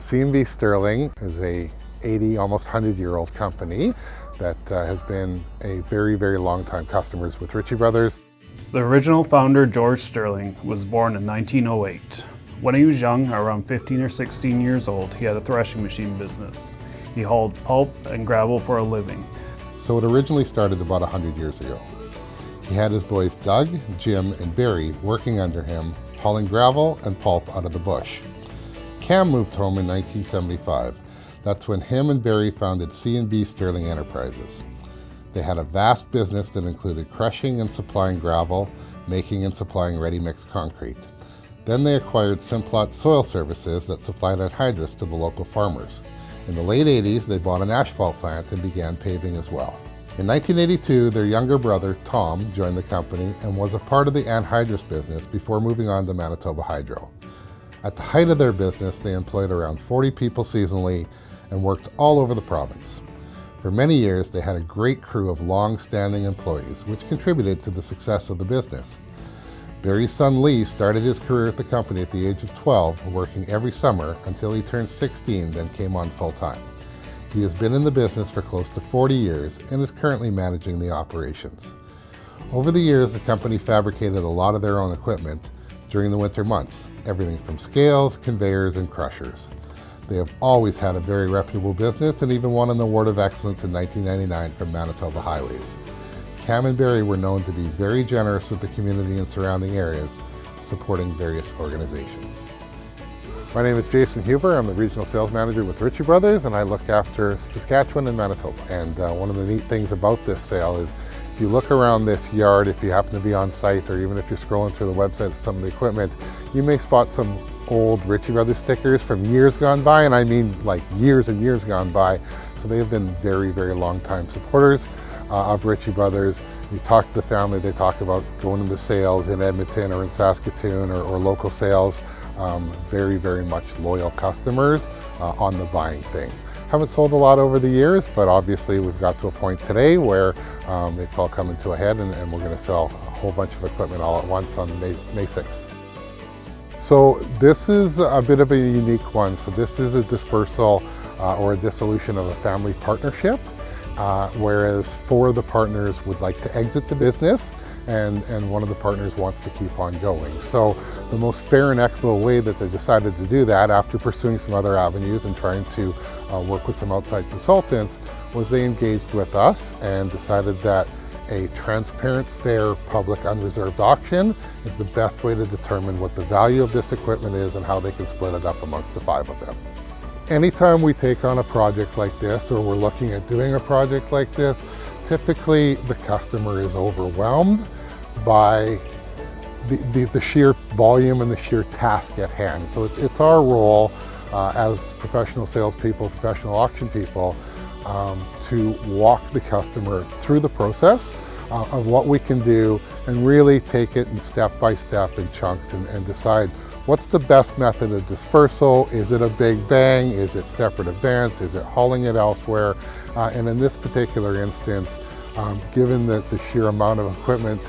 C&B Stirling is a 80, almost 100-year-old company that has been a very, very long time customers with Ritchie Bros. The original founder, George Stirling, was born in 1908. When he was young, around 15 or 16 years old, he had a threshing machine business. He hauled pulp and gravel for a living. So it originally started about 100 years ago. He had his boys Doug, Jim, and Barry working under him, hauling gravel and pulp out of the bush. Cam moved home in 1975. That's when him and Barry founded C&B Stirling Enterprises. They had a vast business that included crushing and supplying gravel, making and supplying ready-mix concrete. Then they acquired Simplot Soil Services that supplied anhydrous to the local farmers. In the late 80s, they bought an asphalt plant and began paving as well. In 1982, their younger brother, Tom, joined the company and was a part of the anhydrous business before moving on to Manitoba Hydro. At the height of their business, they employed around 40 people seasonally and worked all over the province. For many years, they had a great crew of long-standing employees, which contributed to the success of the business. Barry's son Lee started his career at the company at the age of 12, working every summer until he turned 16, then came on full-time. He has been in the business for close to 40 years and is currently managing the operations. Over the years, the company fabricated a lot of their own equipment during the winter months, everything from scales, conveyors, and crushers. They have always had a very reputable business and even won an Award of Excellence in 1999 from Manitoba Highways. Cam and Barry were known to be very generous with the community and surrounding areas, supporting various organizations. My name is Jason Huber. I'm the Regional Sales Manager with Ritchie Bros. And I look after Saskatchewan and Manitoba. And one of the neat things about this sale is if you look around this yard, if you happen to be on site or even if you're scrolling through the website of some of the equipment, you may spot some old Ritchie Bros. Stickers from years gone by, and I mean like years and years gone by. So they have been very, very long time supporters of Ritchie Bros. You talk to the family, they talk about going into sales in Edmonton or in Saskatoon or local sales. Very, very much loyal customers on the buying thing. Haven't sold a lot over the years, but obviously we've got to a point today where it's all coming to a head and we're going to sell a whole bunch of equipment all at once on May 6th. So this is a bit of a unique one. So this is a dispersal or a dissolution of a family partnership, whereas 4 of the partners would like to exit the business and one of the partners wants to keep on going. So the most fair and equitable way that they decided to do that, after pursuing some other avenues and trying to work with some outside consultants, was they engaged with us and decided that a transparent, fair, public, unreserved auction is the best way to determine what the value of this equipment is and how they can split it up amongst the 5 of them. Anytime we take on a project like this, or we're looking at doing a project like this, typically the customer is overwhelmed by the sheer volume and the sheer task at hand. So it's our role as professional salespeople, professional auction people, to walk the customer through the process of what we can do and really take it in step by step in chunks and decide what's the best method of dispersal. Is it a big bang? Is it separate events? Is it hauling it elsewhere? And in this particular instance, given the sheer amount of equipment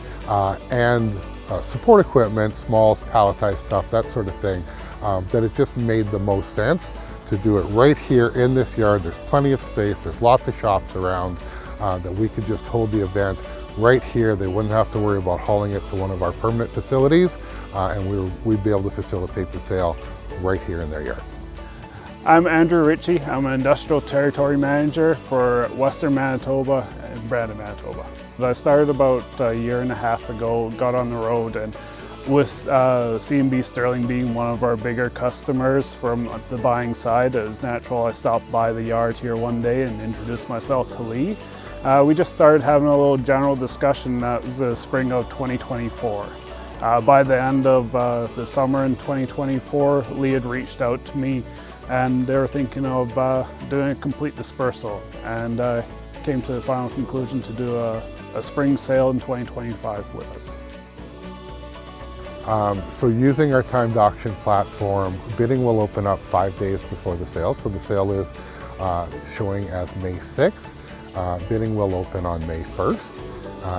and support equipment, smalls, palletized stuff, that sort of thing, that it just made the most sense to do it right here in this yard. There's plenty of space, there's lots of shops around, that we could just hold the event right here. They wouldn't have to worry about hauling it to one of our permanent facilities, and we'd be able to facilitate the sale right here in their yard. I'm Andrew Ritchie. I'm an Industrial Territory Manager for Western Manitoba and Brandon, Manitoba. I started about a year and a half ago, got on the road, and with C&B Stirling being one of our bigger customers from the buying side, it was natural I stopped by the yard here one day and introduced myself to Lee. We just started having a little general discussion. That was the spring of 2024. By the end of the summer in 2024, Lee had reached out to me and they were thinking of doing a complete dispersal, and came to the final conclusion to do a spring sale in 2025 with us. So using our timed auction platform, bidding will open up 5 days before the sale. So the sale is showing as May 6th. Bidding will open on May 1st,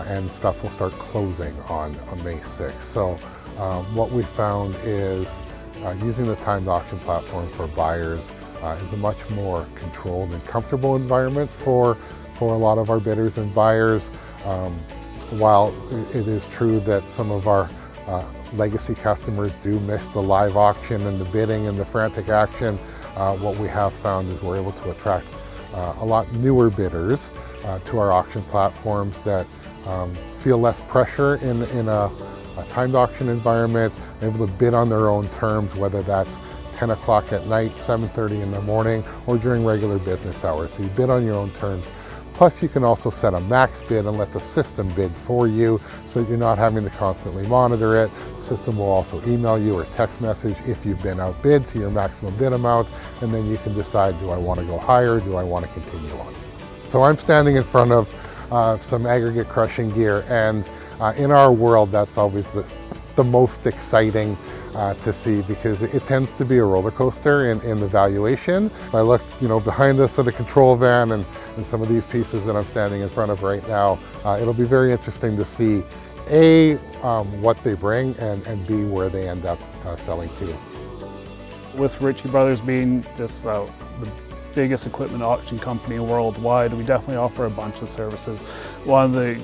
and stuff will start closing on May 6th. So what we found is using the timed auction platform for buyers is a much more controlled and comfortable environment for a lot of our bidders and buyers. While it is true that some of our legacy customers do miss the live auction and the bidding and the frantic action, what we have found is we're able to attract a lot newer bidders to our auction platforms that feel less pressure in a timed auction environment, able to bid on their own terms, whether that's 10 o'clock at night, 7:30 in the morning, or during regular business hours. So you bid on your own terms. Plus you can also set a max bid and let the system bid for you so that you're not having to constantly monitor it. The system will also email you or text message if you've been outbid to your maximum bid amount, and then you can decide, do I want to go higher, do I want to continue on? So I'm standing in front of some aggregate crushing gear, and in our world that's always the most exciting to see, because it tends to be a roller coaster in the valuation. I look, behind us at a control van and some of these pieces that I'm standing in front of right now. It'll be very interesting to see A, what they bring, and B, where they end up selling to. With Ritchie Bros being just the biggest equipment auction company worldwide, we definitely offer a bunch of services. One of the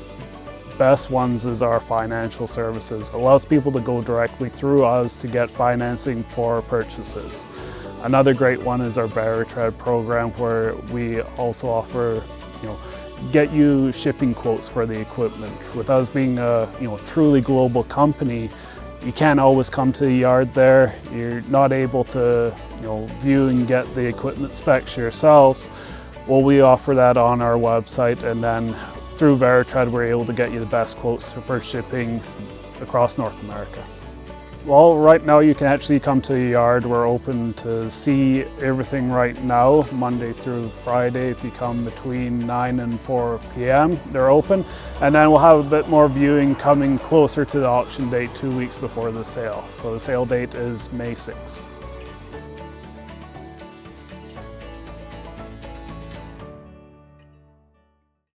best ones is our financial services. It allows people to go directly through us to get financing for purchases. Another great one is our BarrierTread program, where we also offer, get you shipping quotes for the equipment. With us being a truly global company, you can't always come to the yard there. You're not able to view and get the equipment specs yourselves. Well, we offer that on our website, and then through BarrierTread, we're able to get you the best quotes for shipping across North America. Well, right now you can actually come to the yard. We're open to see everything right now, Monday through Friday. If you come between 9 and 4 p.m., they're open. And then we'll have a bit more viewing coming closer to the auction date, 2 weeks before the sale. So the sale date is May 6th.